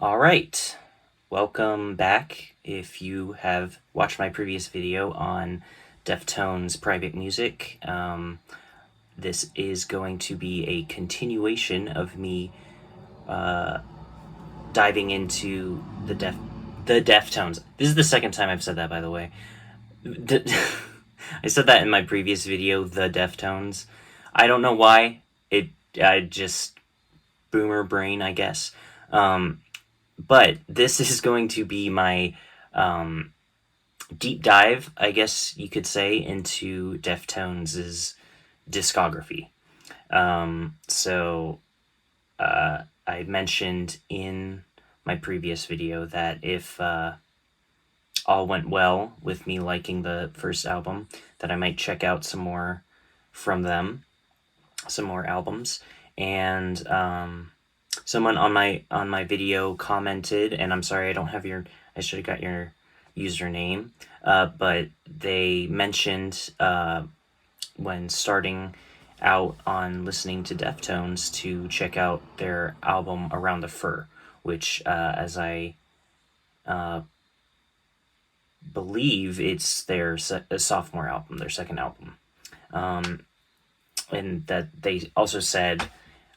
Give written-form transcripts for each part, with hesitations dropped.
All right, welcome back. If you have watched my previous video on Deftones private music, this is going to be a continuation of me diving into the Deftones. This is the second time I've said that, by the way. I said that in my previous video, the Deftones. I don't know why. I just boomer brain, I guess. But this is going to be my deep dive, I guess you could say, into Deftones' discography. I mentioned in my previous video that if all went well with me liking the first album, that I might check out some more from them, some more albums. And someone on my video commented, and I'm sorry I don't have I should have got your username, but they mentioned when starting out on listening to Deftones to check out their album Around the Fur, which as I believe it's their sophomore album, their second album. And that they also said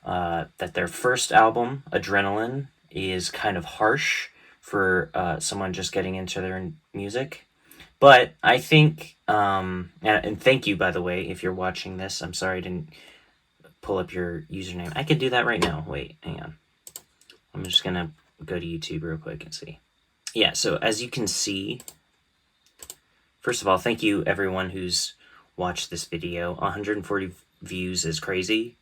that their first album, Adrenaline, is kind of harsh for someone just getting into their music. But I think, and thank you, by the way, if you're watching this. I'm sorry I didn't pull up your username. I could do that right now. Wait, hang on. I'm just going to go to YouTube real quick and see. Yeah, so as you can see, first of all, thank you everyone who's watched this video. 140 views is crazy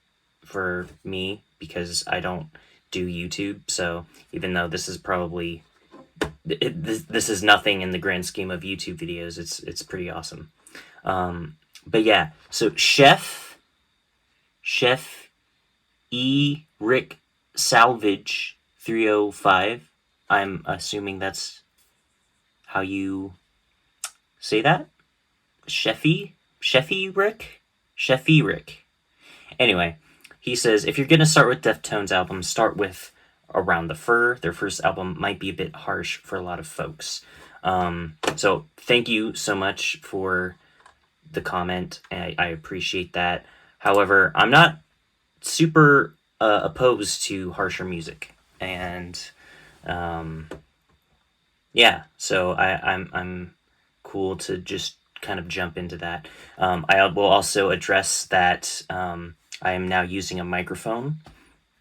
for me because I don't do YouTube. So even though this is probably this is nothing in the grand scheme of YouTube videos, it's pretty awesome. But yeah, so Chef E Rick Salvage 305. I'm assuming that's how you say that. Chefy Rick. Anyway, he says, if you're going to start with Deftones albums, start with Around the Fur. Their first album might be a bit harsh for a lot of folks. So thank you so much for the comment. I appreciate that. However, I'm not super opposed to harsher music. And yeah, so I'm cool to just kind of jump into that. I will also address that I am now using a microphone.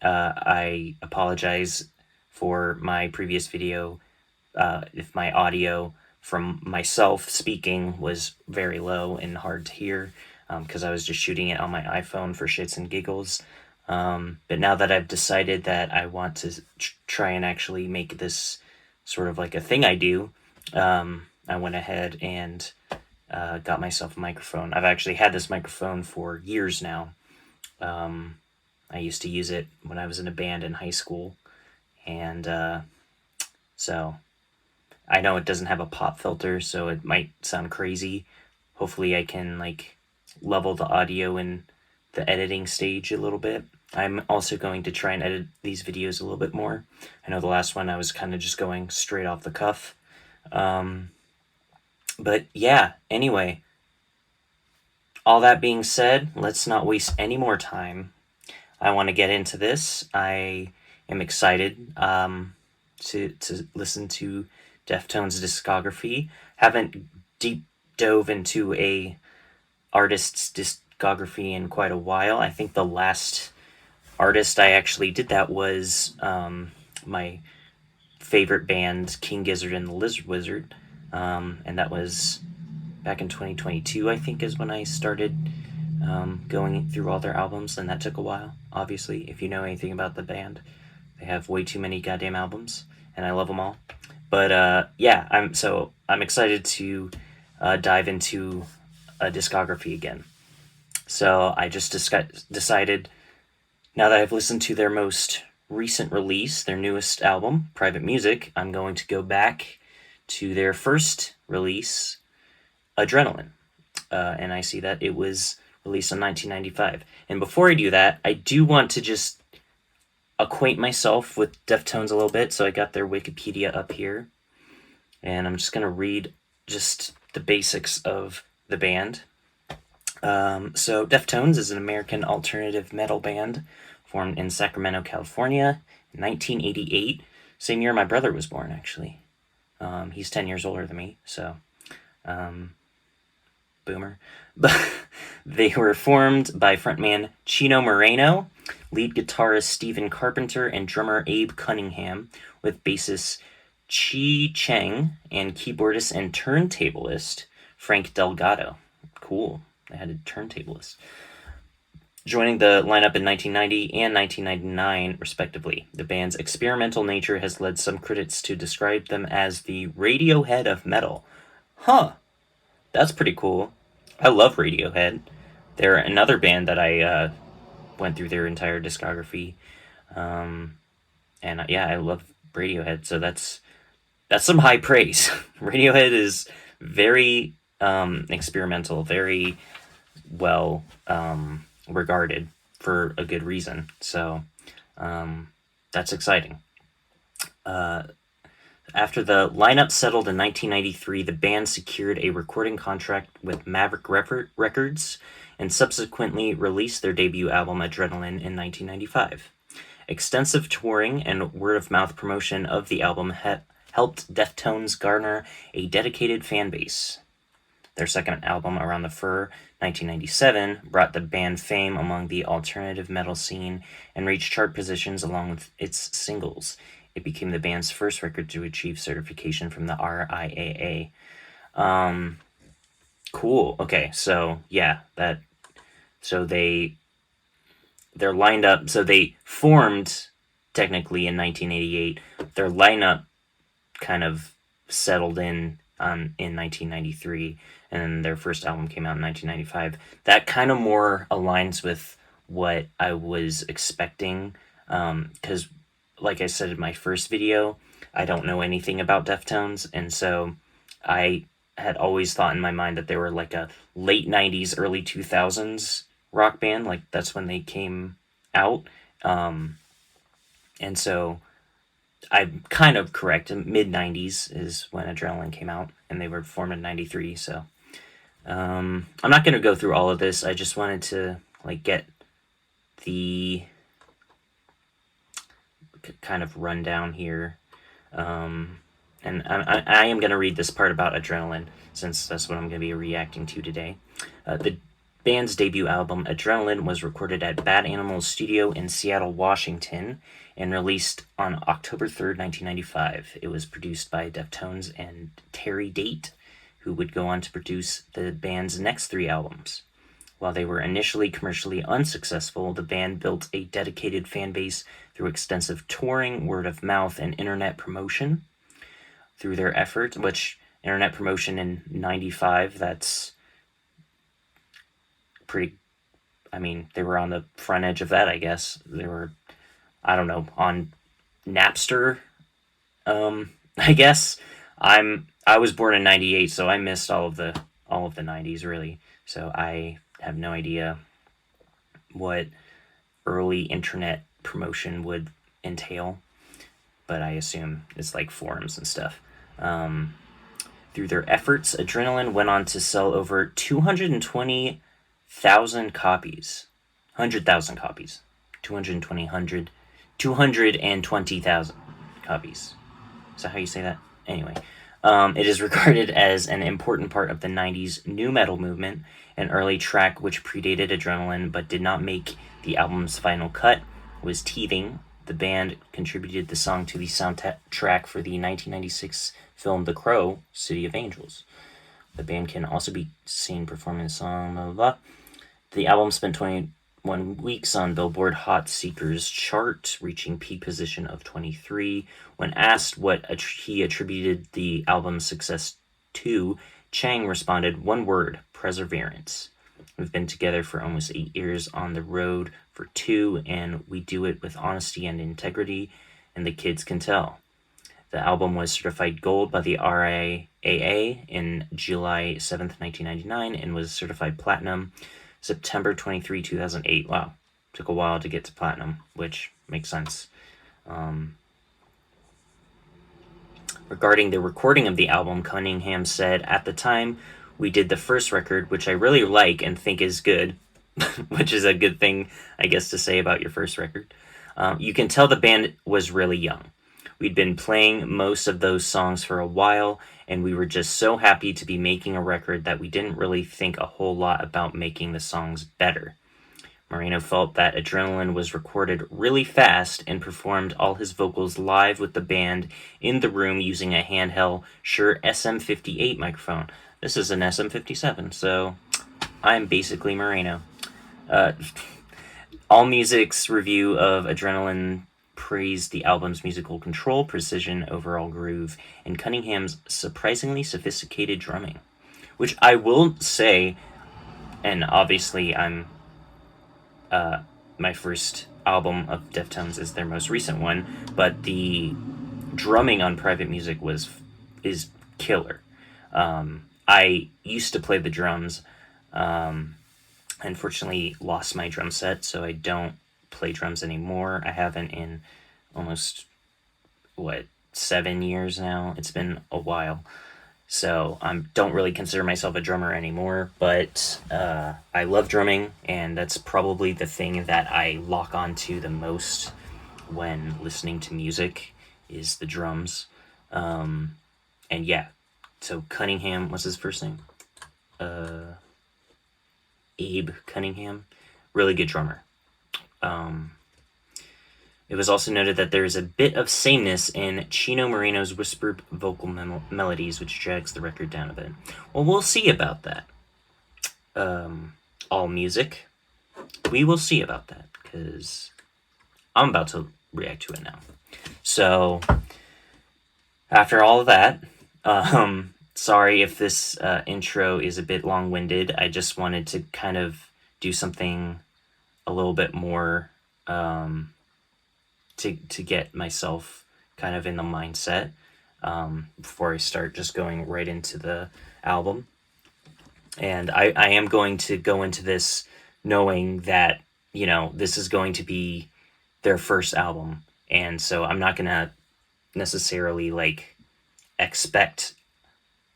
I apologize for my previous video if my audio from myself speaking was very low and hard to hear, because I was just shooting it on my iPhone for shits and giggles. But now that I've decided that I want to try and actually make this sort of like a thing I do, I went ahead and got myself a microphone. I've actually had this microphone for years now. I used to use it when I was in a band in high school, and so I know it doesn't have a pop filter, so it might sound crazy. Hopefully I can like level the audio in the editing stage a little bit. I'm also going to try and edit these videos a little bit more. I know the last one I was kind of just going straight off the cuff. But yeah, anyway, all that being said, let's not waste any more time. I want to get into this. I am excited to listen to Deftones' discography. Haven't deep dove into a artist's discography in quite a while. I think the last artist I actually did that was my favorite band, King Gizzard and the Lizard Wizard. And that was back in 2022, I think, is when I started going through all their albums, and that took a while. Obviously, if you know anything about the band, they have way too many goddamn albums, and I love them all. But yeah, I'm excited to dive into a discography again. So I just decided, now that I've listened to their most recent release, their newest album, Private Music, I'm going to go back to their first release, Adrenaline. And I see that it was released in 1995. And before I do that, I do want to just acquaint myself with Deftones a little bit, so I got their Wikipedia up here. And I'm just going to read just the basics of the band. So Deftones is an American alternative metal band formed in Sacramento, California in 1988. Same year my brother was born, actually. He's 10 years older than me, so boomer. But they were formed by frontman Chino Moreno, lead guitarist Stephen Carpenter, and drummer Abe Cunningham, with bassist Chi Cheng and keyboardist and turntablist Frank Delgado. Cool. They had a turntablist. Joining the lineup in 1990 and 1999, respectively. The band's experimental nature has led some critics to describe them as the Radiohead of metal. Huh. That's pretty cool. I love Radiohead. They're another band that I went through their entire discography. And yeah, I love Radiohead, so that's some high praise. Radiohead is very experimental, very well regarded for a good reason. So that's exciting. After the lineup settled in 1993, the band secured a recording contract with Maverick Records and subsequently released their debut album Adrenaline in 1995. Extensive touring and word-of-mouth promotion of the album helped Deftones garner a dedicated fan base. Their second album, Around the Fur, 1997, brought the band fame among the alternative metal scene and reached chart positions along with its singles. It became the band's first record to achieve certification from the RIAA. Cool. Okay, so yeah, they're lined up. So they formed technically in 1988. Their lineup kind of settled in 1993, and then their first album came out in 1995. That kind of more aligns with what I was expecting, because like I said in my first video, I don't know anything about Deftones, and so I had always thought in my mind that they were like a late 90s, early 2000s rock band. Like, that's when they came out. And so I'm kind of correct. Mid 90s is when Adrenaline came out, and they were formed in 93. So I'm not going to go through all of this. I just wanted to like get the kind of rundown here. And I am going to read this part about Adrenaline, since that's what I'm going to be reacting to today. The band's debut album, Adrenaline, was recorded at Bad Animals Studio in Seattle, Washington, and released on October 3rd, 1995. It was produced by Deftones and Terry Date, who would go on to produce the band's next 3 albums. While they were initially commercially unsuccessful, the band built a dedicated fan base through extensive touring, word of mouth, and internet promotion. Through their efforts, which internet promotion in 95, that's pretty, I mean, they were on the front edge of that, I guess. They were, I don't know, on Napster, I guess. I was born in 98, so I missed all of the 90s, really. So I have no idea what early internet promotion would entail, but I assume it's like forums and stuff. Through their efforts, Adrenaline went on to sell over 220,000 copies. 100,000 copies. 220,000 copies. Is that how you say that? Anyway. It is regarded as an important part of the 90s nu metal movement. An early track which predated Adrenaline but did not make the album's final cut was Teething. The band contributed the song to the soundtrack for the 1996 film The Crow, City of Angels. The band can also be seen performing the song, blah, blah, blah. The album spent 21 weeks on Billboard Hot Seekers chart, reaching peak position of 23. When asked what he attributed the album's success to, Chang responded, one word: perseverance. We've been together for almost 8 years, on the road for 2, and we do it with honesty and integrity, and the kids can tell. The album was certified gold by the RIAA in July 7th, 1999, and was certified platinum September 23, 2008. Wow. Took a while to get to platinum, which makes sense. Regarding the recording of the album, Cunningham said, "At the time we did the first record, which I really like and think is good," which is a good thing, I guess, to say about your first record. "You can tell the band was really young. We'd been playing most of those songs for a while, and we were just so happy to be making a record that we didn't really think a whole lot about making the songs better." Moreno felt that Adrenaline was recorded really fast and performed all his vocals live with the band in the room using a handheld Shure SM58 microphone. This is an SM57, so I'm basically Moreno. AllMusic's review of Adrenaline praised the album's musical control, precision, overall groove, and Cunningham's surprisingly sophisticated drumming. Which I will say, and obviously my first album of Deftones is their most recent one, but the drumming on Private Music is killer. I used to play the drums. Unfortunately, lost my drum set, so I don't play drums anymore. I haven't in almost 7 years now. It's been a while. So I don't really consider myself a drummer anymore, but I love drumming, and that's probably the thing that I lock onto the most when listening to music is the drums. And yeah, so Cunningham, what's his first name? Abe Cunningham, really good drummer. It was also noted that there is a bit of sameness in Chino Moreno's whispered vocal melodies, which drags the record down a bit. Well, we'll see about that. AllMusic, we will see about that, because I'm about to react to it now. So, after all of that, sorry if this intro is a bit long-winded. I just wanted to kind of do something a little bit more to get myself kind of in the mindset before I start just going right into the album. And I am going to go into this knowing that, this is going to be their first album. And so I'm not going to necessarily expect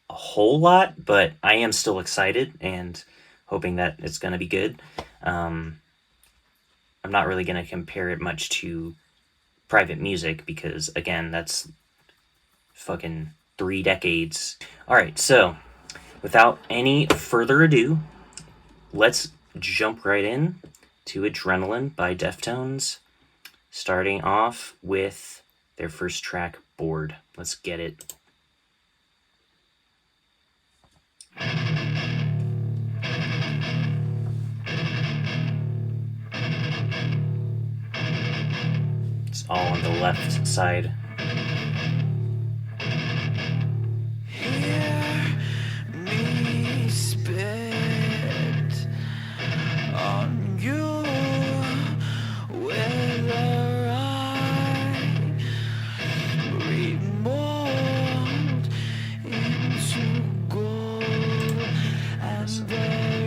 a whole lot, but I am still excited and hoping that it's going to be good. I'm not really going to compare it much to Private Music because, again, that's fucking 3 decades. All right, so without any further ado, let's jump right in to Adrenaline by Deftones, starting off with their first track, Bored. Let's get it. It's all on the left side. Hear me spit on you with a right remold into gold and bury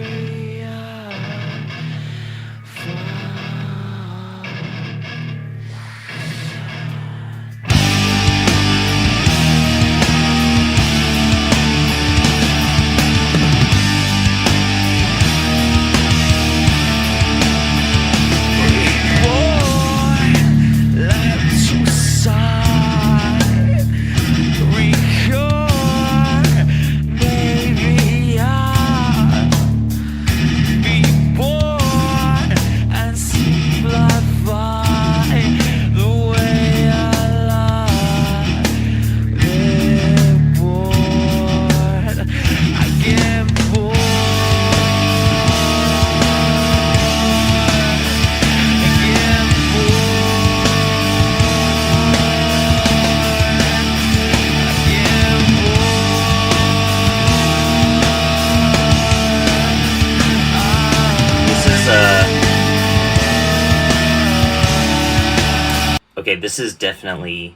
Okay, this is definitely,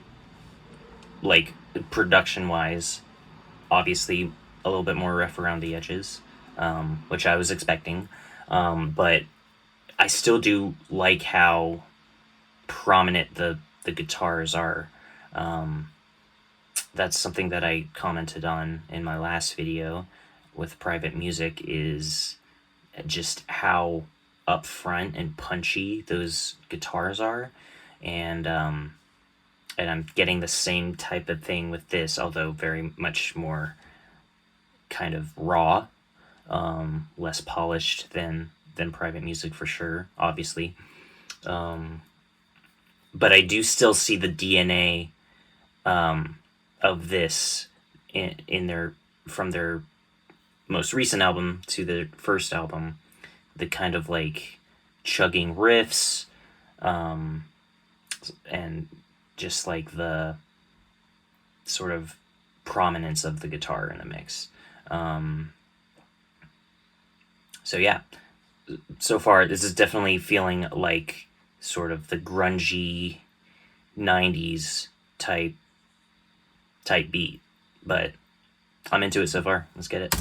production-wise, obviously a little bit more rough around the edges, which I was expecting. But I still do like how prominent the guitars are. That's something that I commented on in my last video with private music, is just how upfront and punchy those guitars are. And I'm getting the same type of thing with this, although very much more kind of raw, less polished than private music for sure, obviously. But I do still see the DNA of this in their, from their most recent album to the first album, the kind of like chugging riffs, and just like the sort of prominence of the guitar in the mix. So yeah, so far this is definitely feeling like sort of the grungy 90s type beat, but I'm into it so far. Let's get it.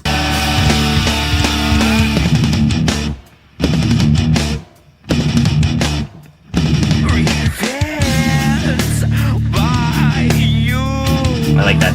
I like that.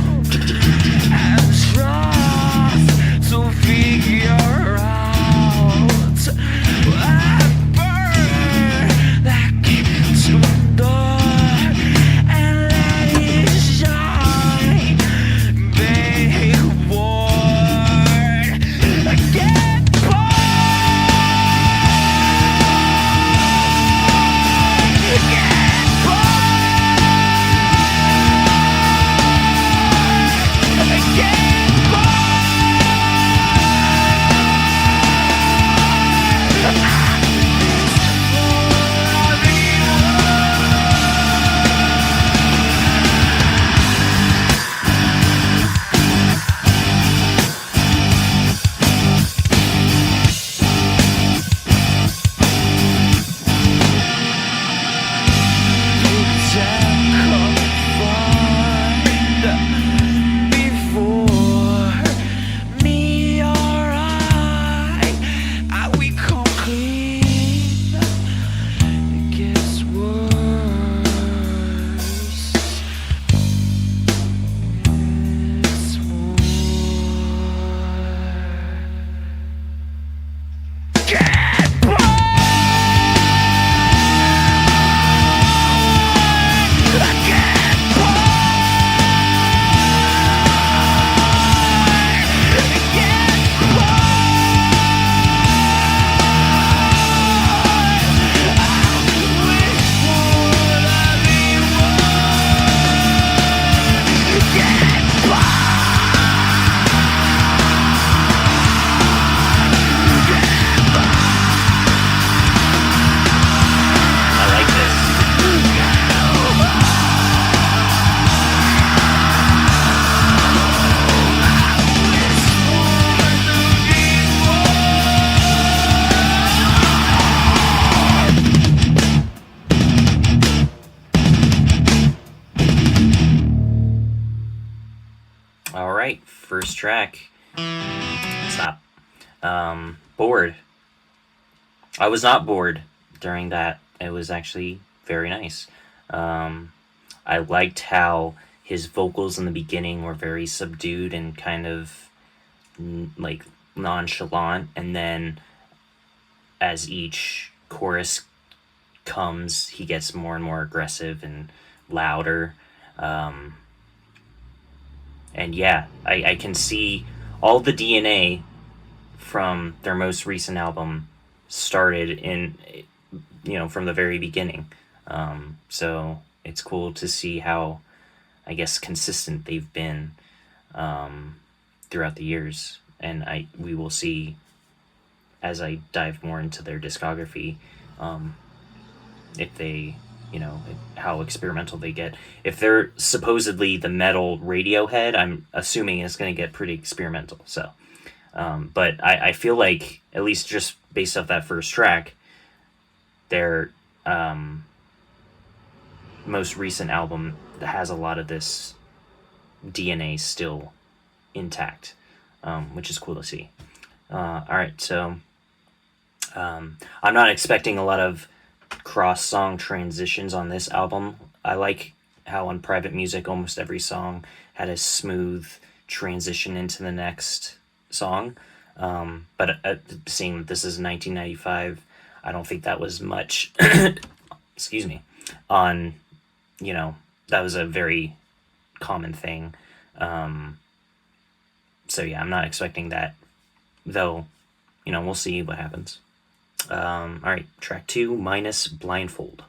All right, first track. Stop. Bored. I was not bored during that. It was actually very nice. I liked how his vocals in the beginning were very subdued and kind of like nonchalant, and then as each chorus comes, he gets more and more aggressive and louder. And yeah, I can see all the DNA from their most recent album started in, from the very beginning. So it's cool to see how, I guess, consistent they've been throughout the years. And we will see as I dive more into their discography, if they, how experimental they get. If they're supposedly the metal Radiohead, I'm assuming it's going to get pretty experimental. So, but I feel like, at least just based off that first track, their most recent album has a lot of this DNA still intact, which is cool to see. All right, so I'm not expecting a lot of cross song transitions on this album. I like how on Private Music almost every song had a smooth transition into the next song. But seeing that this is 1995, I don't think that was much. Excuse me. On, you know, that was a very common thing. So yeah, I'm not expecting that, though. We'll see what happens. All right, track 2 minus Blindfold.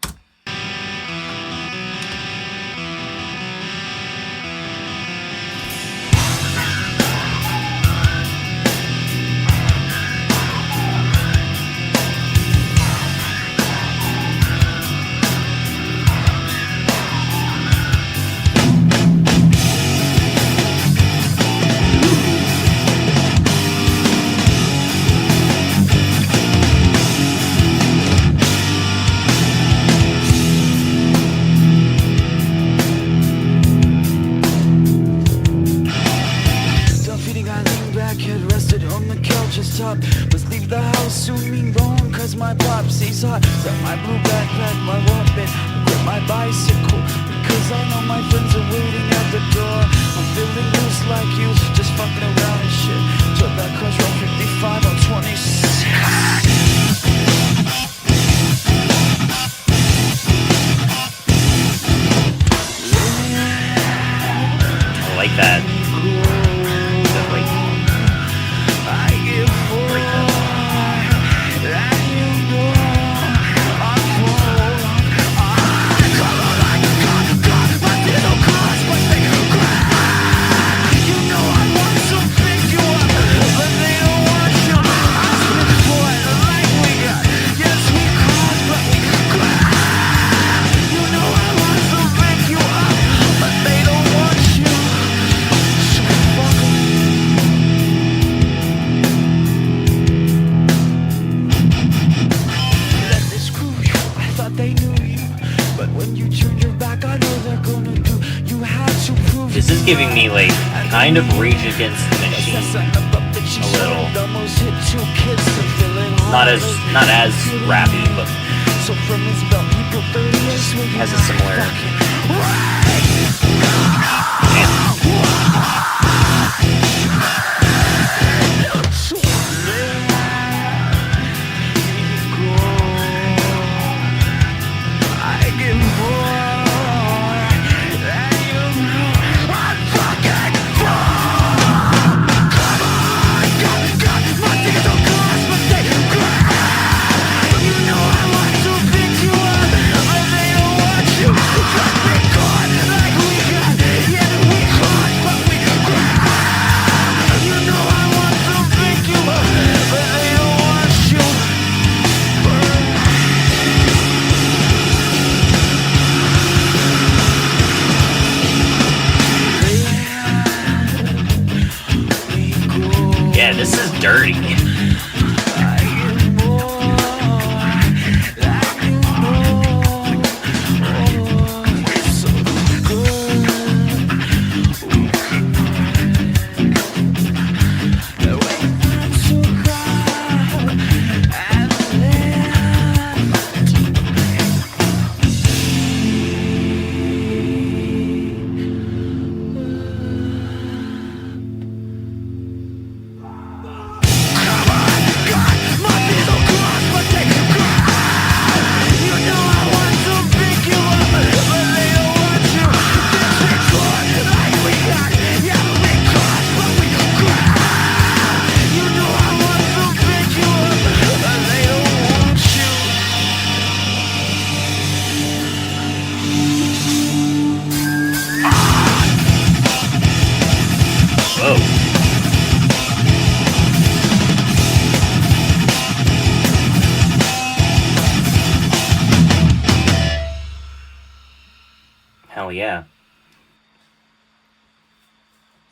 Must leave the house soon, mean gone, cause my popsy's hot. Got my blue backpack, my weapon, grip my bicycle, because I know my friends are waiting at the door. I'm feeling loose like you, just fucking around and shit. Took that crush from 55 on 26. I like that. This is giving me like kind of Rage Against the Machine a little. Not as rappy, but has a similar. Yeah, this is dirty. Hell yeah.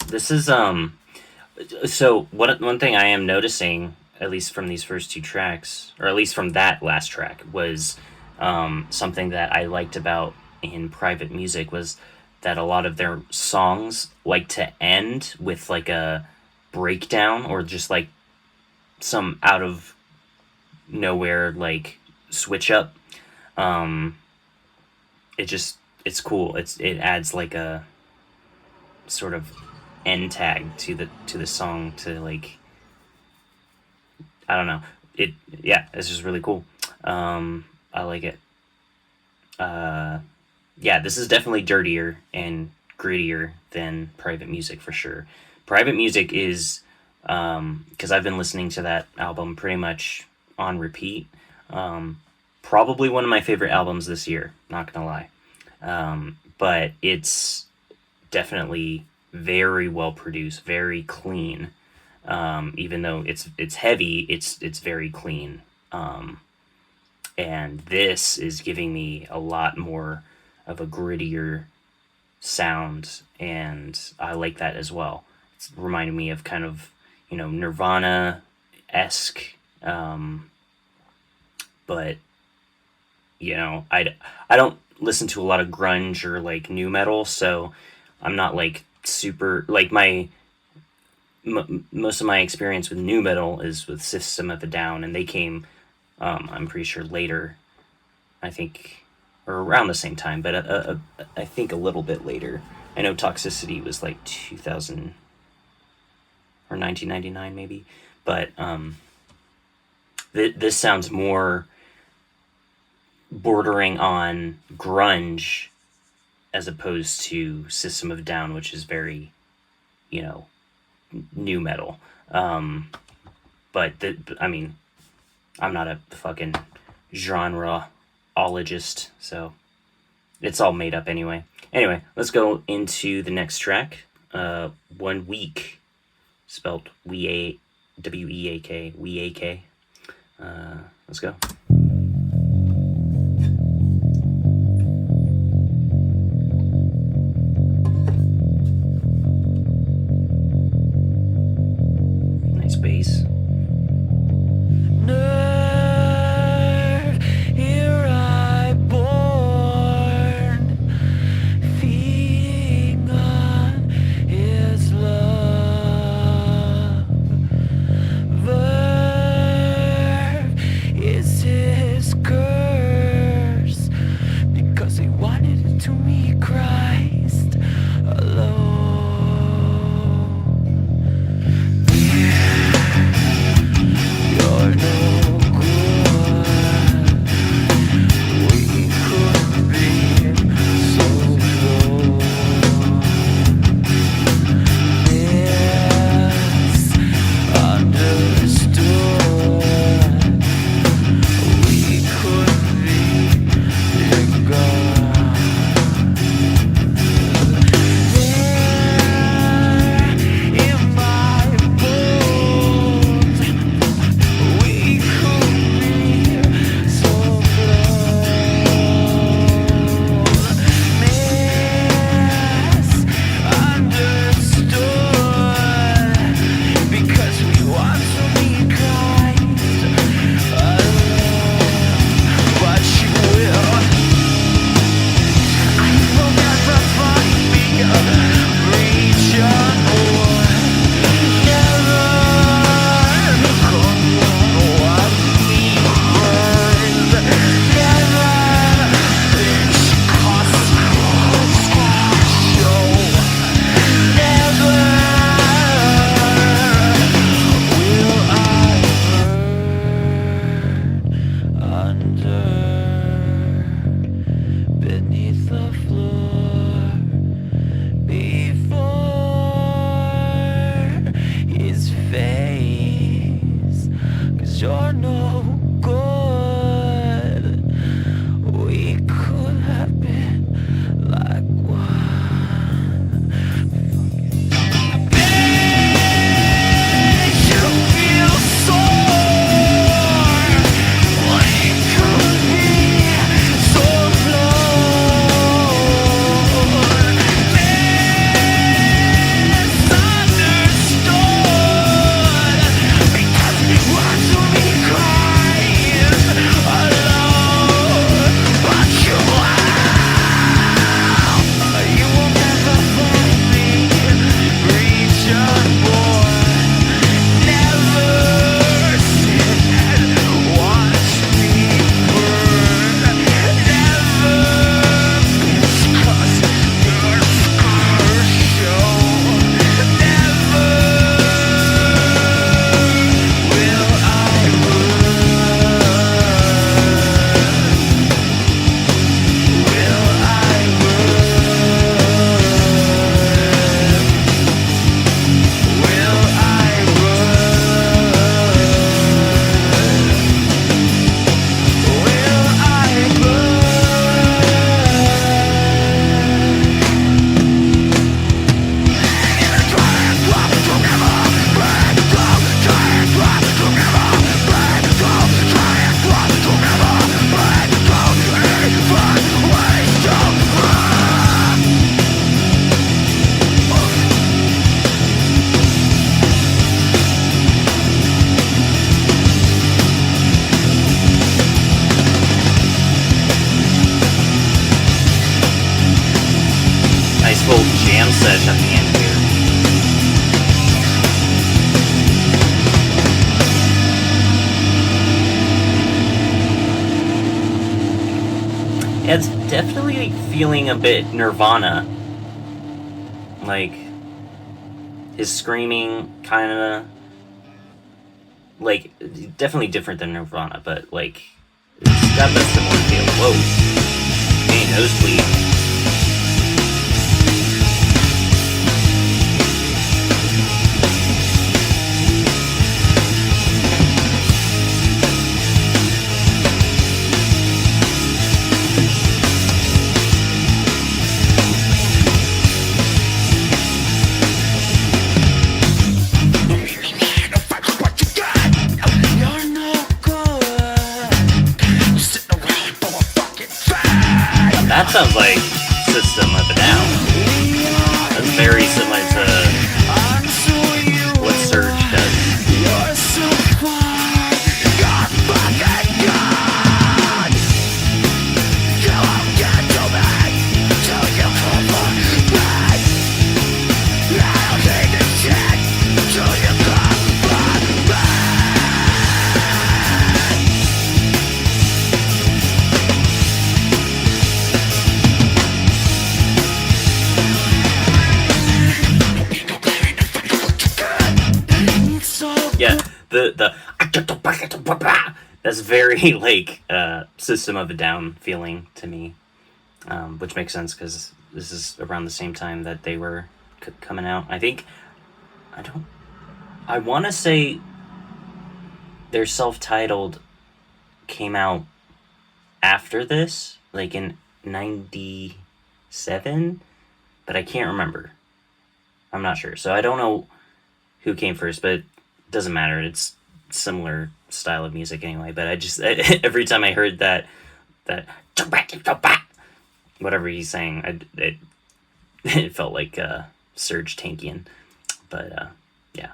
This is so one thing I am noticing, at least from these first two tracks, or at least from that last track, was something that I liked about in Private Music was that a lot of their songs like to end with like a breakdown or just like some out of nowhere like switch up. Um, it's cool. It adds like a sort of end tag to the song to like, I don't know. It Yeah, it's just really cool. I like it. Uh, yeah, this is definitely dirtier and grittier than Private Music for sure. Private Music is, because I've been listening to that album pretty much on repeat. Um, Probably one of my favorite albums this year. Not gonna lie, but it's definitely very well produced, very clean. Even though it's heavy, it's very clean. And this is giving me a lot more of a grittier sound, and I like that as well. It's reminding me of kind of, Nirvana esque, but I don't listen to a lot of grunge or like new metal, so I'm not like super like most of my experience with new metal is with System of a Down, and they came, I'm pretty sure later, I think, or around the same time, but I think a little bit later. I know Toxicity was like 2000 or 1999 maybe, but this sounds more bordering on grunge as opposed to System of a Down, which is very, you know, new metal. But I mean, I'm not a fucking genreologist, so it's all made up anyway. Anyway, let's go into the next track. 1 Week, spelled Weak, Weak. Let's go. Nice bass. Nerve, here I born, feeding on his love. Verve is his sesh at the end here. It's definitely feeling a bit Nirvana. Like, his screaming kind of, like, definitely different than Nirvana, but, like, it's got that similar feel. Whoa. Hey, Nosebleed. That sounds like System of a Down. That's very similar to what Surge does. Yeah, the that's very like System of a Down feeling to me, which makes sense because this is around the same time that they were coming out. I want to say their self-titled came out after this, like in '97, but I can't remember. I'm not sure, so I don't know who came first, but it doesn't matter. It's similar style of music anyway. But every time I heard that whatever he's saying, it felt like Serge Tankian. But yeah.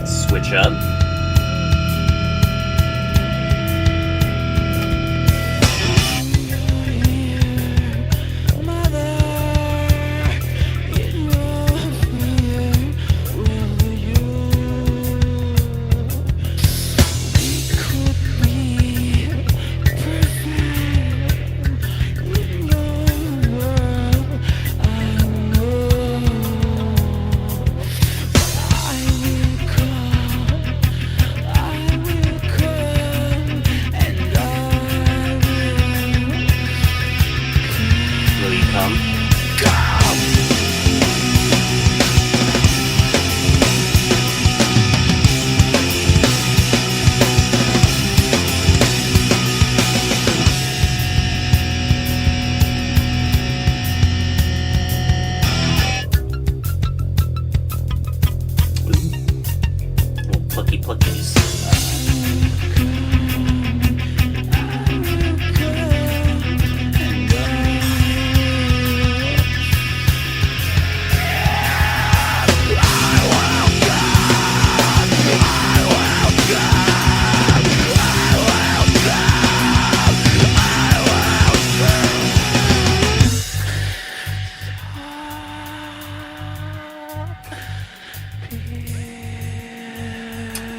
Switch up.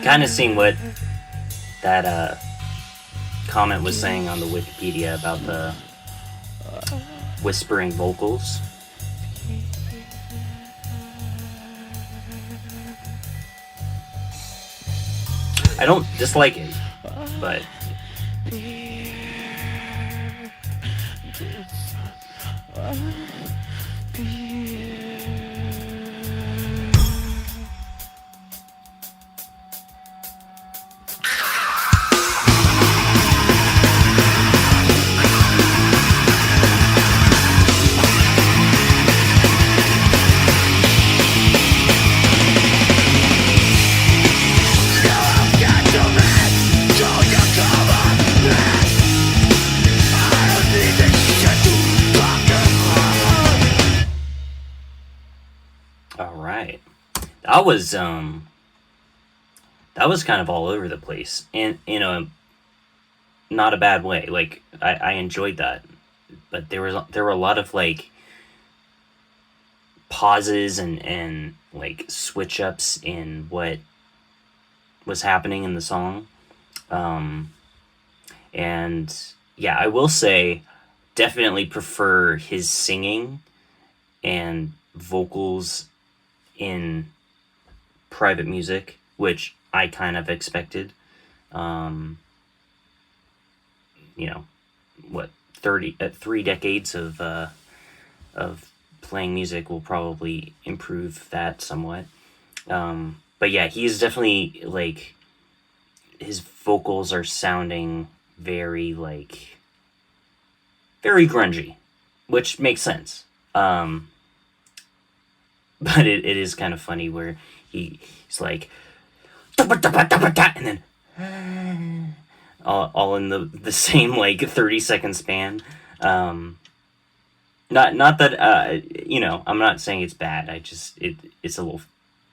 Kind of seeing what that comment was saying on the Wikipedia about the whispering vocals. I don't dislike it, but All right. That was that was kind of all over the place, in a not a bad way. Like I enjoyed that, but there were a lot of like pauses and like switch ups in what was happening in the song. Um, and yeah, I will say definitely prefer his singing and vocals in private music, which I kind of expected. Um, you know, what 3 decades of playing music will probably improve that somewhat. But yeah, he is definitely like his vocals are sounding very like very grungy, which makes sense. But it is kind of funny where he's like and then all in the same like 30-second span. Not that I'm not saying it's bad. I just it's a little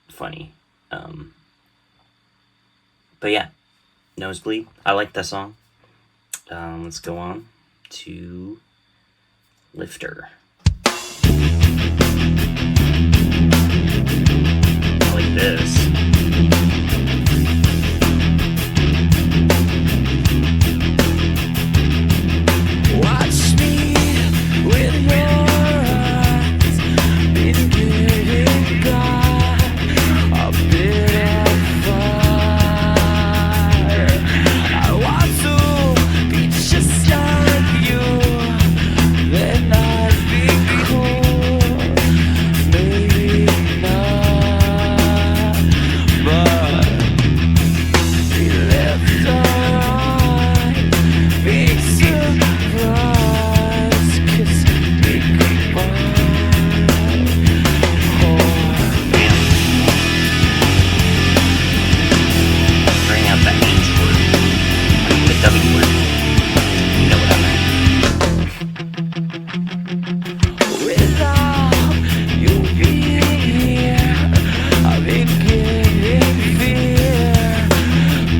funny. But yeah, Nosebleed. I like that song. Let's go on to Lifter. I like this. Watch me with your eyes, been getting got a bit of fire. I want to be just like you, then I'd be cool. Maybe not, but we left alright. Big surprise, kiss me goodbye. Bring out the H word. I mean the W word. You know what I meant. Without you being here, I've been getting fear,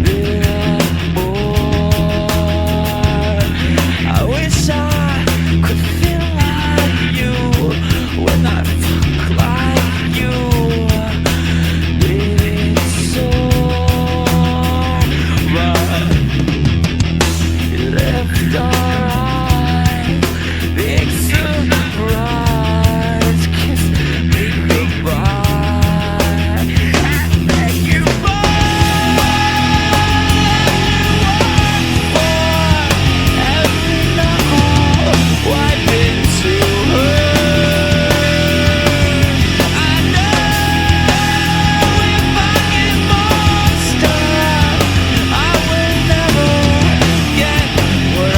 bit more. I wish I could feel like you when I fuck like you. Did it so right. You left alright. Big surprise. Kiss me goodbye. And beg you for every knuckle wiping to hurt. I know if I get monster, I will never get what I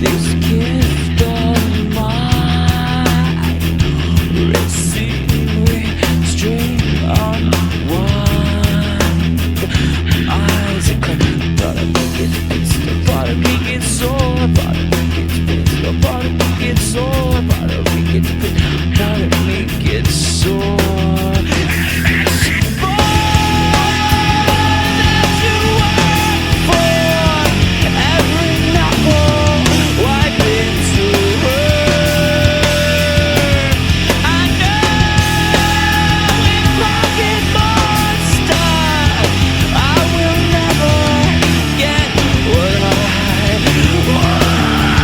this gift of mine, racing string unwind. Eyes are cut, part of me gets pissed, part of me gets sore, part of me gets pissed, part of me gets sore, part of me gets pissed, part of me gets sore. I will never get what I want.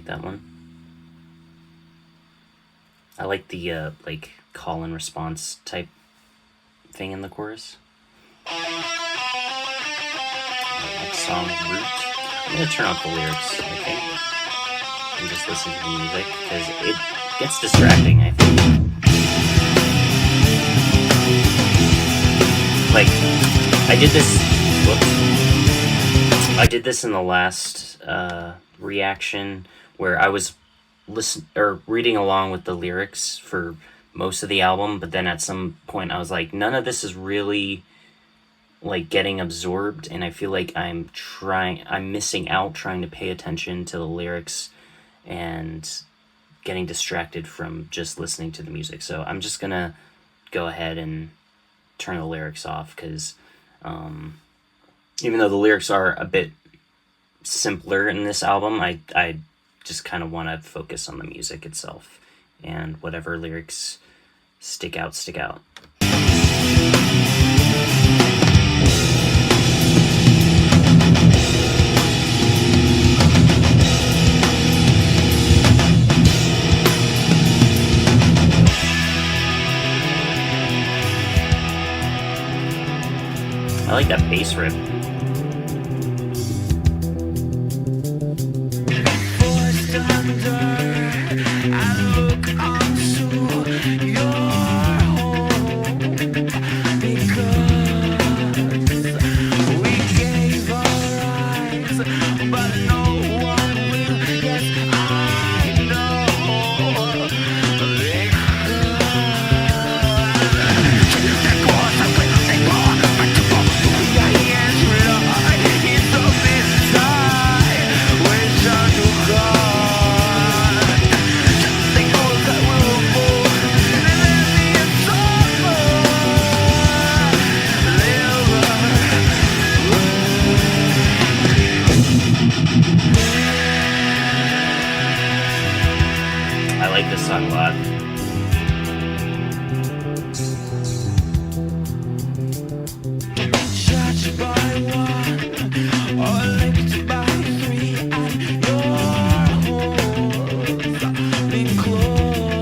like that one. I like the like call and response type thing in the chorus. Next song, Root. I'm gonna turn off the lyrics, I think, and just listen to the music because it gets distracting, I think. Like, I did this. Whoops. I did this in the last reaction where I was reading along with the lyrics for most of the album, but then at some point I was like, none of this is really like getting absorbed, and I feel like I'm missing out trying to pay attention to the lyrics and getting distracted from just listening to the music. So I'm just gonna go ahead and turn the lyrics off because even though the lyrics are a bit simpler in this album, I just kind of want to focus on the music itself, and whatever lyrics stick out. I like that bass riff. I like this song a lot. Judged by one, or licked by three, and your holes been closed.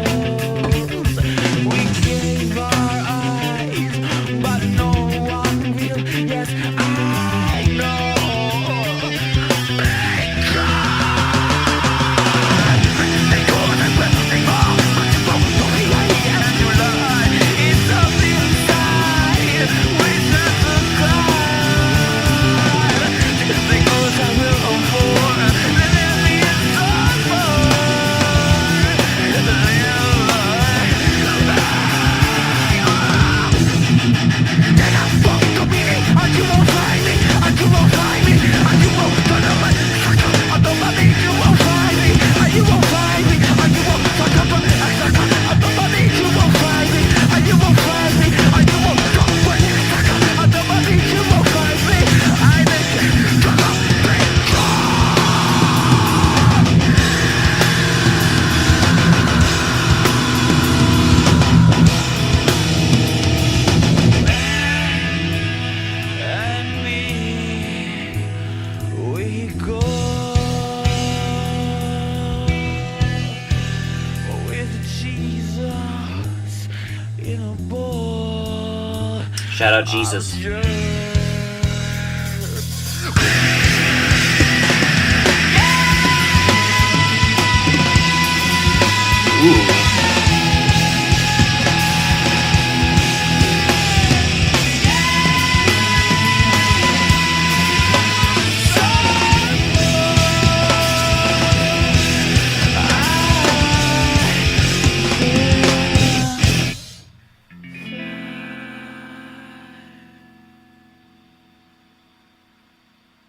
We gave our eyes, but no one will. Yes, I know. Shout out Jesus. Ooh.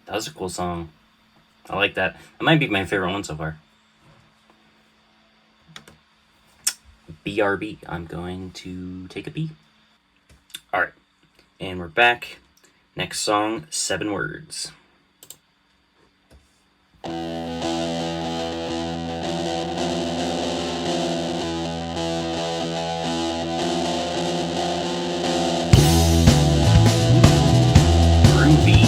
That was a cool song. I like that. That might be my favorite one so far. BRB. I'm going to take a pee. Alright. And we're back. Next song, 7 Words. Groovy.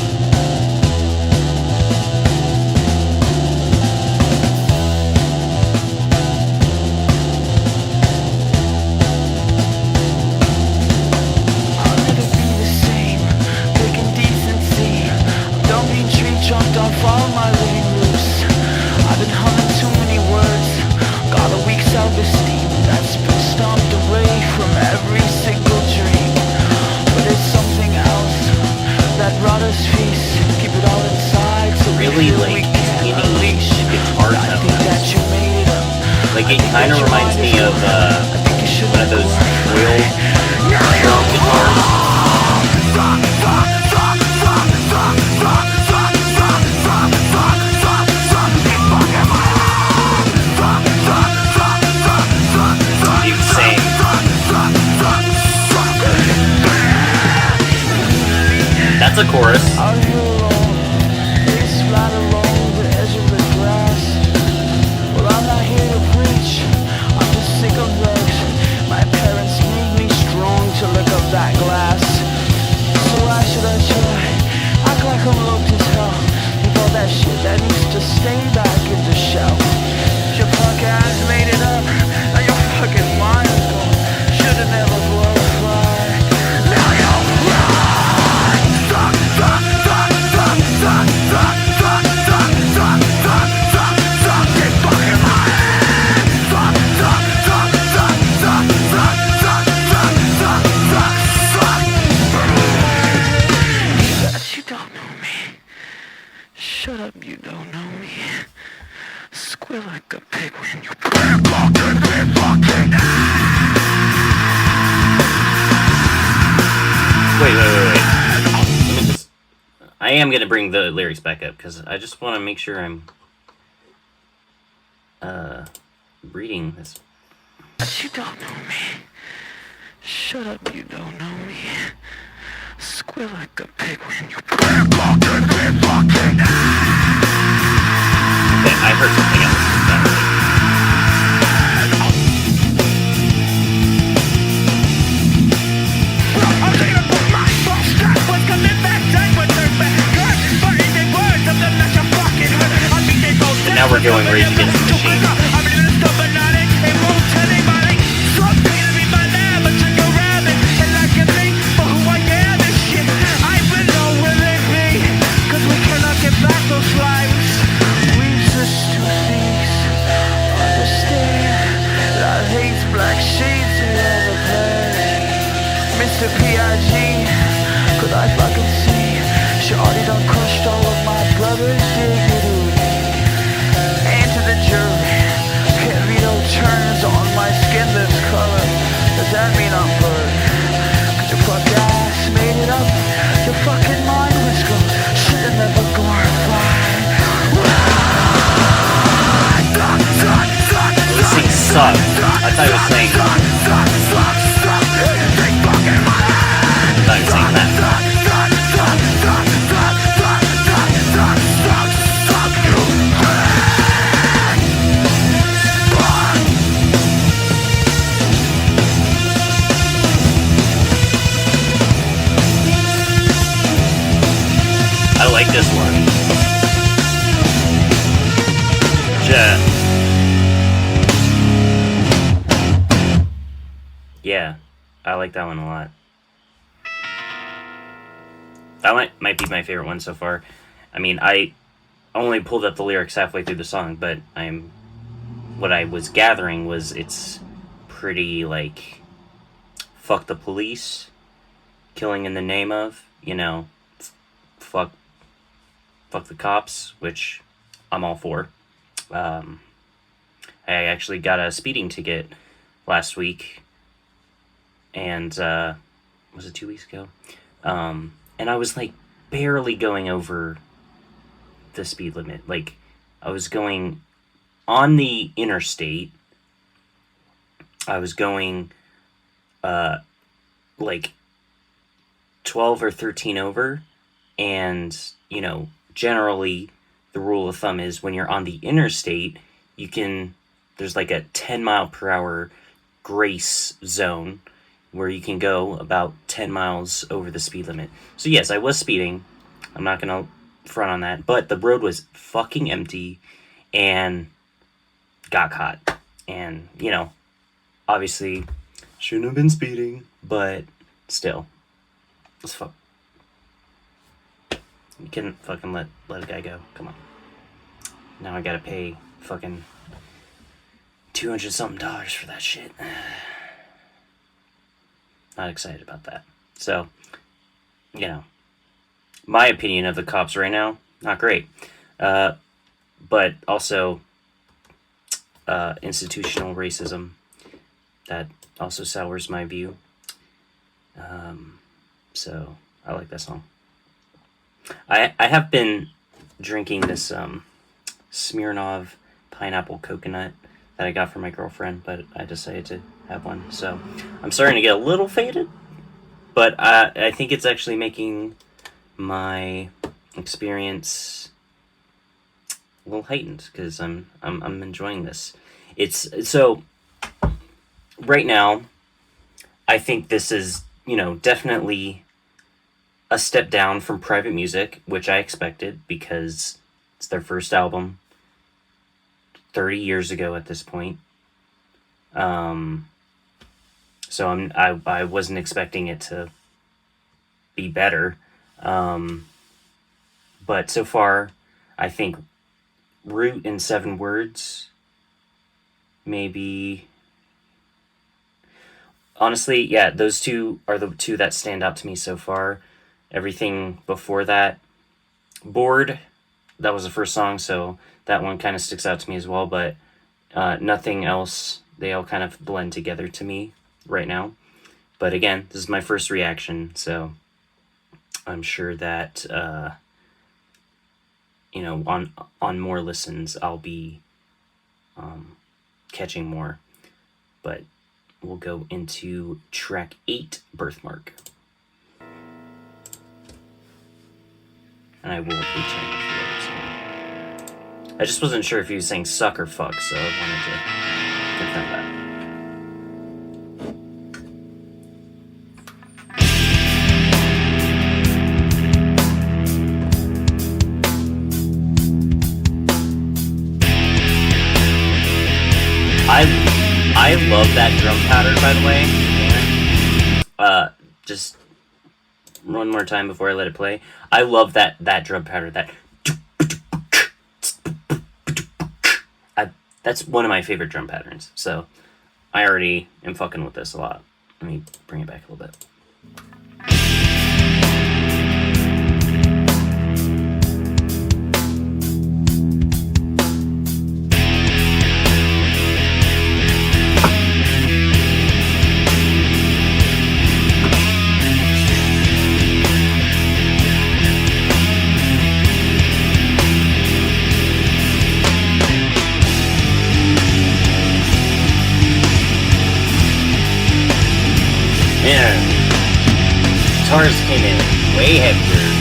off all my living loose. I've been humming too many words. Got a weak self-esteem that's been stomped away from every single dream. But it's something else that brought us peace. Keep it all inside so really we like can't skinny unleash. guitar I think tones. that you made it up. Like it kind of reminds me of one of those oil guitars. You sing. That's a chorus. Out here alone, face flat along the edge of the grass. Well, I'm not here to preach, I'm just sick of drugs. My parents made me strong to look up that glass. So why should I try? Act like I'm locked as hell. With all that shit that needs to stay back in the shell. Your punk ass made it up, now your fucking mind is gone. Should've never glorified. Now you're you don't know me. Shut up, you don't know me. Squeal like a pig when you Wait. I am gonna bring the lyrics back up because I just want to make sure I'm reading this. You don't know me. Shut up, you don't know me. Squeal like a pig when you Okay, I heard something else. And now we're going Rage Against the Machine. Mr. P.I.G. Could I fucking see? Shorty done crushed all of my brother's dignity. And to the jury, heavy no turns on my skin this color. Does that mean I'm blurred? Cause your fuck ass made it up. Your fucking mind was gone. Should've never glorified. This thing sucks. I thought he was saying. I thought he was saying that. I like this one. Yeah, I like that one a lot. That might be my favorite one so far. I mean, I only pulled up the lyrics halfway through the song, but what I was gathering was it's pretty like fuck the police, killing in the name of, fuck the cops, which I'm all for. I actually got a speeding ticket last week, and was it 2 weeks ago? And I was like barely going over the speed limit. Like I was going on the interstate. I was going like 12 or 13 over, and generally the rule of thumb is when you're on the interstate, there's like a 10 mile per hour grace zone where you can go about 10 miles over the speed limit. So yes, I was speeding. I'm not going to front on that. But the road was fucking empty and got caught. And, obviously shouldn't have been speeding, but still. It's fuck. You can fucking let a guy go. Come on. Now I gotta pay fucking $200 something for that shit. Not excited about that. So, you know, my opinion of the cops right now, not great. But also, institutional racism, that also sours my view. So, I like that song. I have been drinking this Smirnoff pineapple coconut that I got from my girlfriend, but I decided to have one. So I'm starting to get a little faded, but I think it's actually making my experience a little heightened because I'm enjoying this. It's so right now. I think this is, definitely a step down from Private Music, which I expected because it's their first album 30 years ago at this point. So I wasn't expecting it to be better. But so far, I think Root in 7 Words, maybe. Honestly, yeah, those two are the two that stand out to me so far. Everything before that, Bored, that was the first song, so that one kind of sticks out to me as well, but nothing else. They all kind of blend together to me right now. But again, this is my first reaction, so I'm sure that on more listens I'll be catching more. But we'll go into track 8, Birthmark. And I will return the I just wasn't sure if he was saying suck or fuck, so I wanted to confirm that. I love that drum pattern, by the way. Just one more time before I let it play. I love that drum pattern. That's one of my favorite drum patterns. So I already am fucking with this a lot. Let me bring it back a little bit. Man, guitars came in way heavier.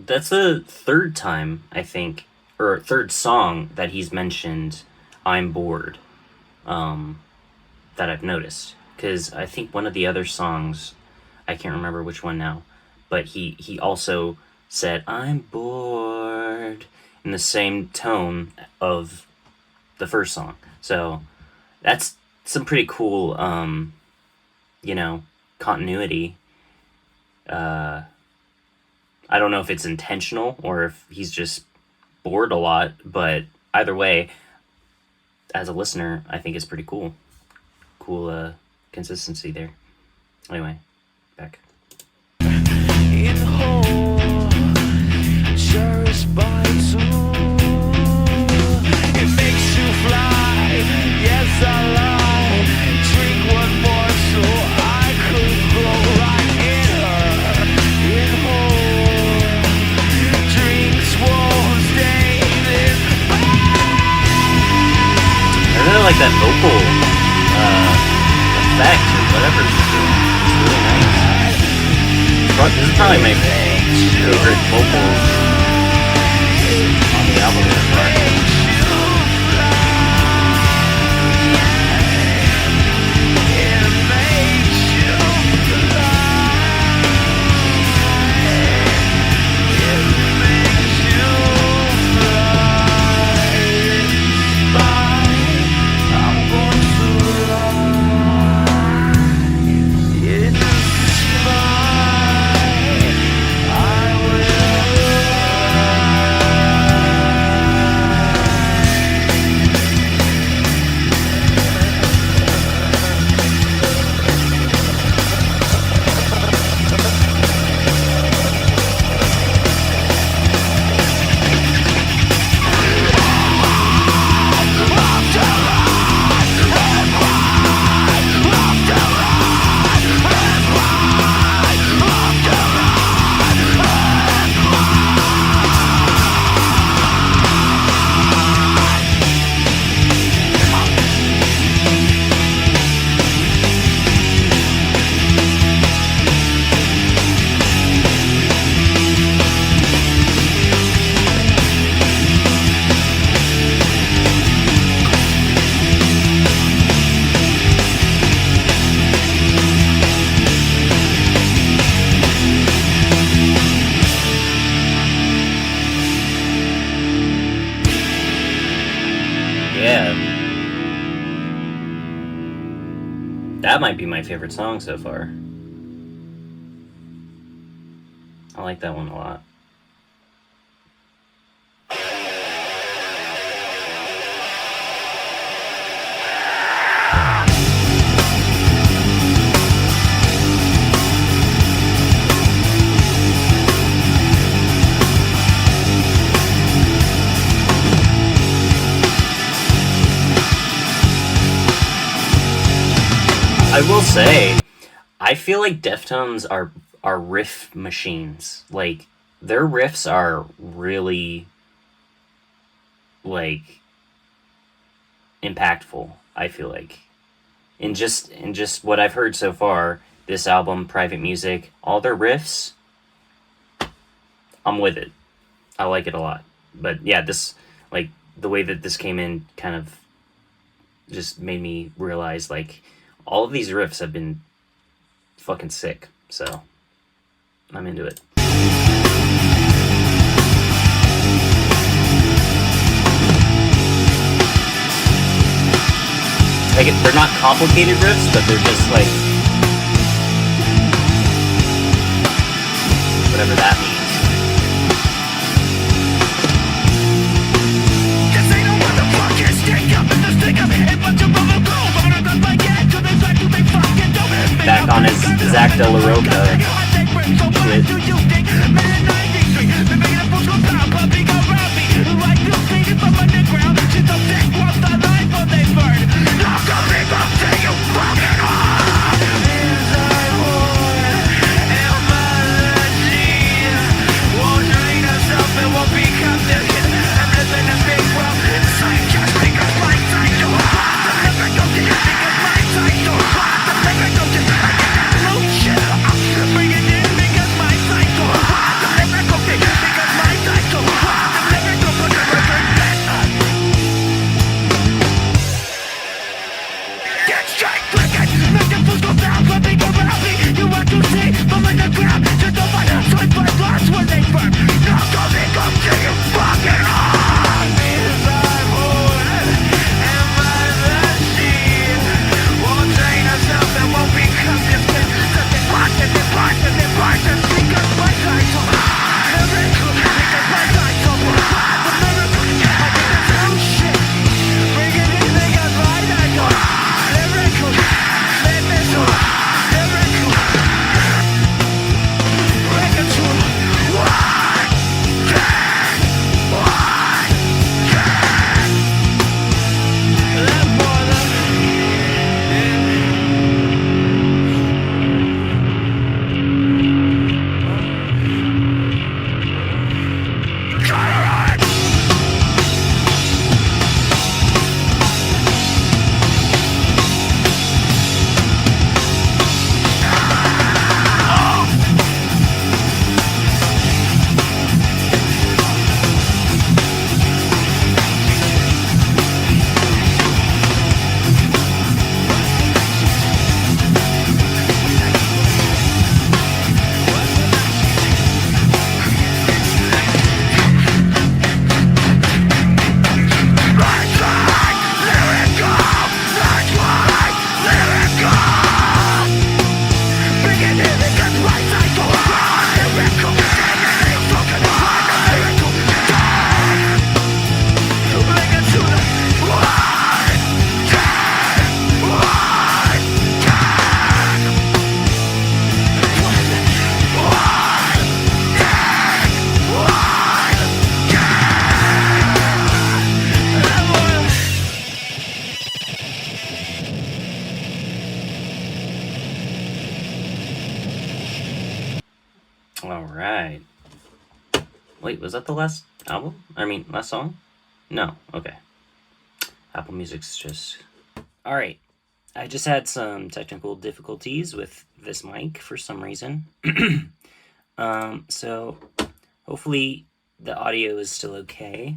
That's the third time, I think, or third song that he's mentioned I'm Bored, that I've noticed. Because I think one of the other songs, I can't remember which one now, but he also said I'm bored in the same tone of the first song. So that's some pretty cool, continuity. I don't know if it's intentional or if he's just bored a lot, but either way, as a listener, I think it's pretty cool. Cool consistency there. Anyway, back. In whole, cherished by two. It makes you fly, yes I lie. Drink one more so I could grow right in her. In whole, drinks won't stay this. I really like that vocal effect or whatever it's doing. It's really nice. This is probably my favorite vocals on the album so far. That might be my favorite song so far. I like that one a lot. I will say, I feel like Deftones are riff machines. Like, their riffs are really, like, impactful, I feel like. In just what I've heard so far, this album, Private Music, all their riffs, I'm with it. I like it a lot. But yeah, this, like, the way that this came in kind of just made me realize, like, all of these riffs have been fucking sick, so I'm into it. Like, they're not complicated riffs, but they're just like, whatever that means. Back on his Zach De La Roca shit. was that the last album? I mean, last song? No. Okay. Apple Music's just... Alright. I just had some technical difficulties with this mic for some reason. So hopefully the audio is still okay.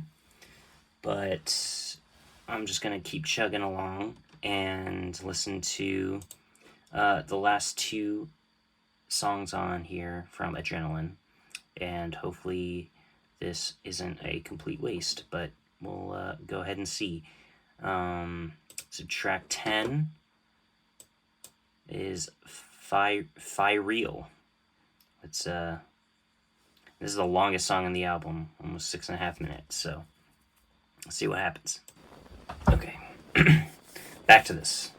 But I'm just going to keep chugging along and listen to the last two songs on here from Adrenaline. And hopefully this isn't a complete waste, but we'll go ahead and see. So track 10 is Fireal. It's this is the longest song in the album, almost 6.5 minutes, so let's see what happens. Okay. Back to this.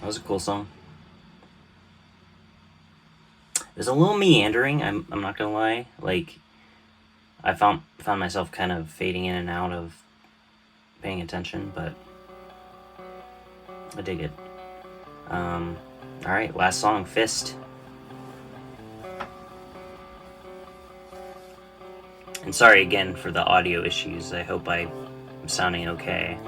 was a cool song. It was a little meandering. I'm not gonna lie. Like, I found myself kind of fading in and out of paying attention, but I dig it. All right, last song, Fist. And sorry again for the audio issues. I hope I'm sounding okay.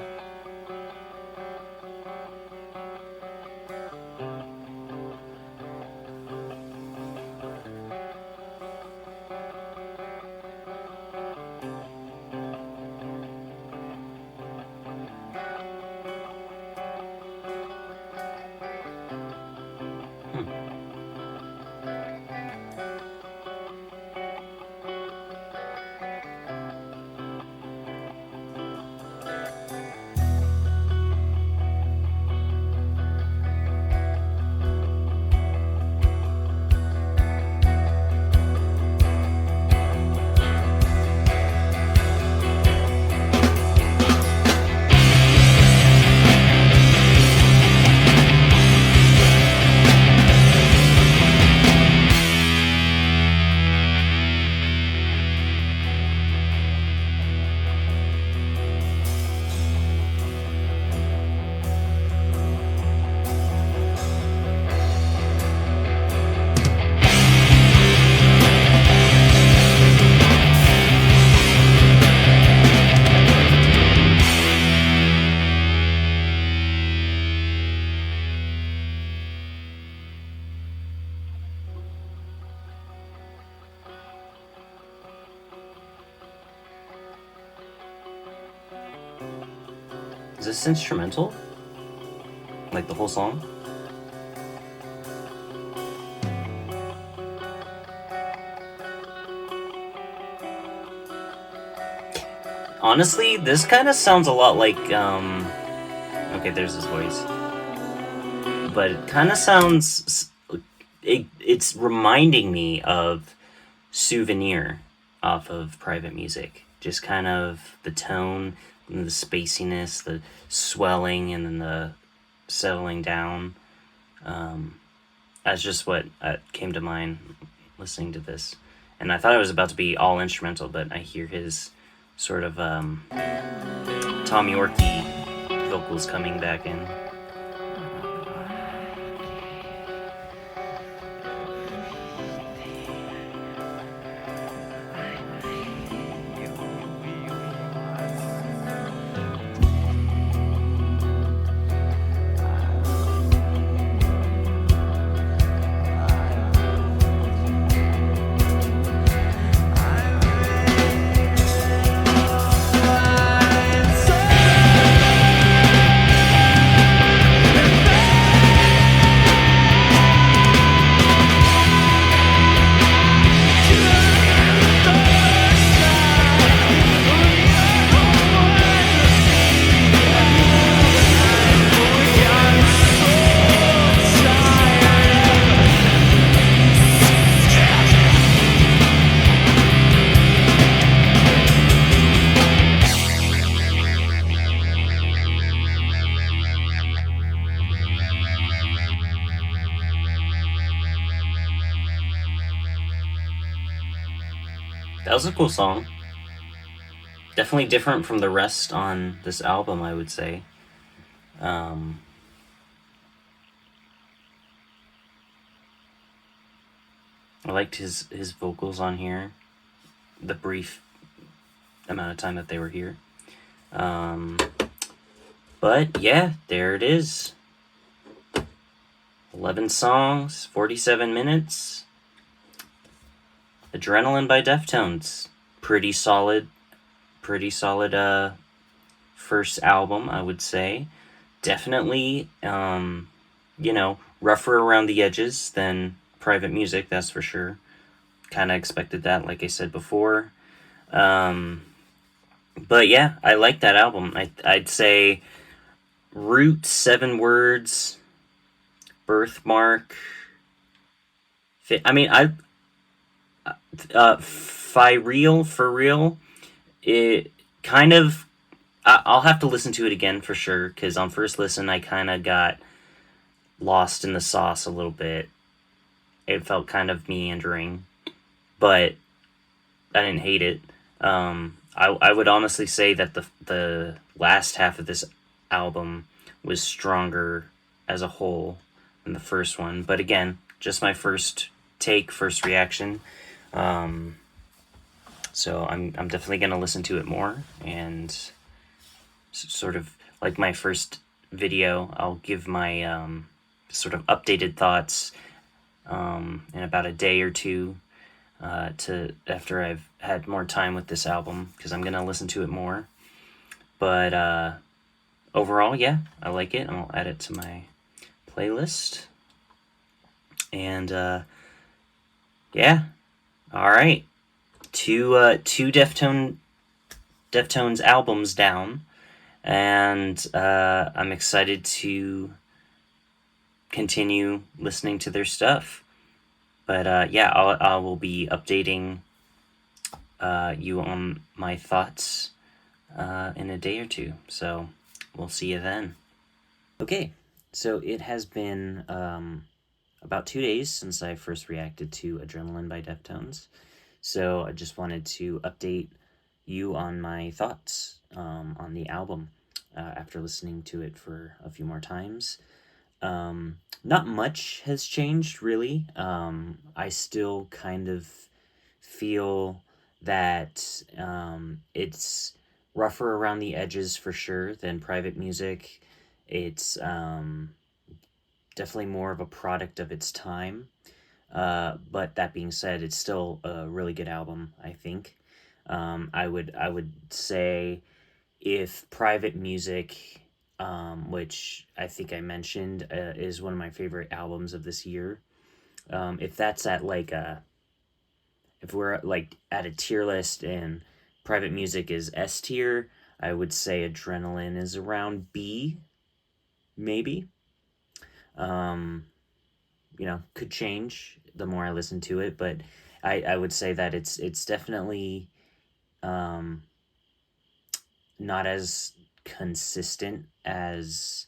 Is this instrumental? Like the whole song? Honestly, this kind of sounds a lot like, okay, there's his voice. But it kind of sounds, it's reminding me of Souvenir off of Private Music. Just kind of the tone, and the spaciness, the swelling, and then the settling down. That's just what came to mind listening to this. And I thought it was about to be all instrumental, but I hear his sort of Tom Yorkie vocals coming back in. That was a cool song. Definitely different from the rest on this album, I would say. I liked his vocals on here. The brief amount of time that they were here. But yeah, there it is. 11 songs, 47 minutes. Adrenaline by Deftones. Pretty solid first album, I would say. Definitely, rougher around the edges than Private Music, that's for sure. Kind of expected that, like I said before. But yeah, I like that album. I'd say Root, 7 Words, Birthmark. Fireal, for real. It kind of, I'll have to listen to it again for sure, because on first listen I kind of got lost in the sauce a little bit. It felt kind of meandering, but I didn't hate it. I would honestly say that the last half of this album was stronger as a whole than the first one. But again, just my first reaction. Um, so I'm definitely gonna listen to it more and sort of like my first video. I'll give my sort of updated thoughts in about a day or two to after I've had more time with this album because I'm gonna listen to it more. But overall, yeah, I like it. I'll add it to my playlist. And yeah, all right, two Deftones albums down, and I'm excited to continue listening to their stuff. But yeah, I will be updating you on my thoughts in a day or two. So we'll see you then. Okay, so it has been about 2 days since I first reacted to Adrenaline by Deftones. So I just wanted to update you on my thoughts on the album after listening to it for a few more times. Not much has changed, really. I still kind of feel that it's rougher around the edges for sure than Private Music. It's definitely more of a product of its time. But that being said, it's still a really good album, I think. I would say if Private Music, which I think I mentioned, is one of my favorite albums of this year. If that's at like a, if we're like at a tier list and Private Music is S tier, I would say Adrenaline is around B, maybe. Um, could change the more I listen to it, but I would say that it's definitely um, not as consistent as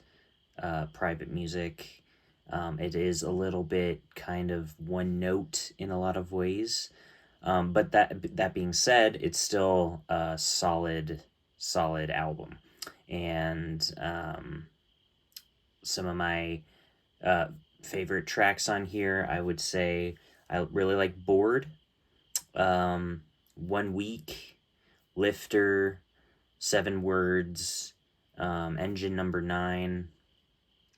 Private Music. It is a little bit kind of one note in a lot of ways. But that being said, it's still a solid album, and some of my uh, favorite tracks on here, I would say I really like Bored, 1 Week, Lifter, 7 Words, Engine Number 9,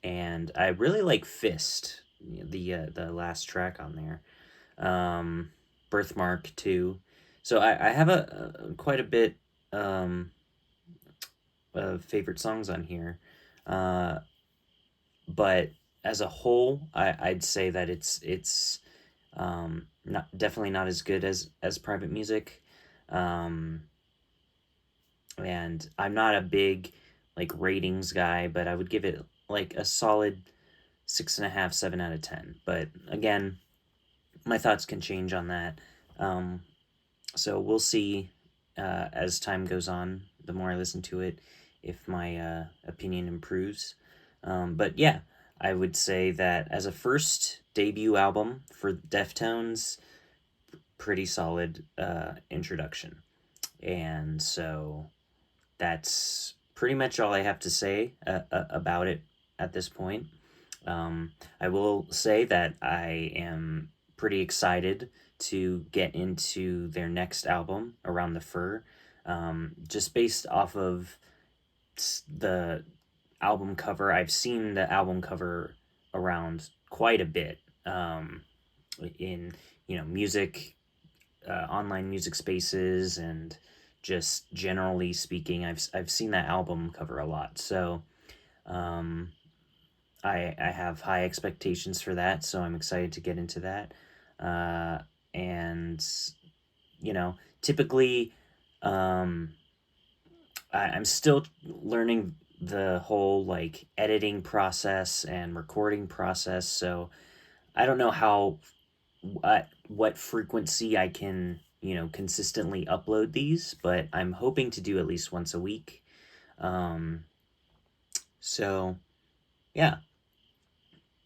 and I really like Fist, the last track on there. Birthmark too. So I have a quite a bit of favorite songs on here, uh, but as a whole, I'd say that it's not definitely not as good as Private Music, um, and I'm not a big like ratings guy, but I would give it like a solid 6.5, 7 out of 10. But again, my thoughts can change on that. Um, so we'll see as time goes on. The more I listen to it, if my opinion improves. But yeah, I would say that as a first debut album for Deftones, pretty solid introduction. And so that's pretty much all I have to say about it at this point. I will say that I am pretty excited to get into their next album, Around the Fur, just based off of the album cover. I've seen the album cover around quite a bit in music, online music spaces, and just generally speaking, I've seen that album cover a lot. So um, I have high expectations for that, so I'm excited to get into that. And typically, um, I'm still learning the whole like editing process and recording process, so I don't know what frequency I can consistently upload these, but I'm hoping to do at least once a week. Um, so yeah,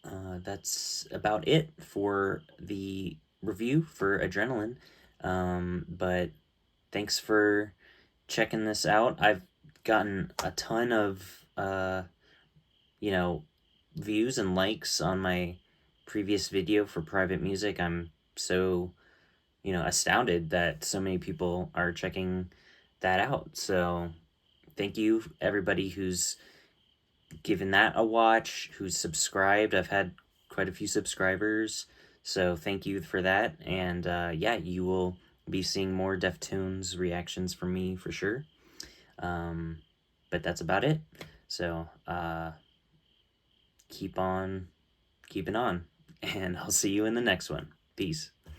that's about it for the review for Adrenaline. But thanks for checking this out. I've gotten a ton of you know, views and likes on my previous video for private music. I'm so, astounded that so many people are checking that out. So thank you, everybody who's given that a watch, who's subscribed. I've had quite a few subscribers. So thank you for that. And yeah, you will be seeing more Deftones reactions from me for sure. But that's about it. So keep on keeping on, and I'll see you in the next one. Peace.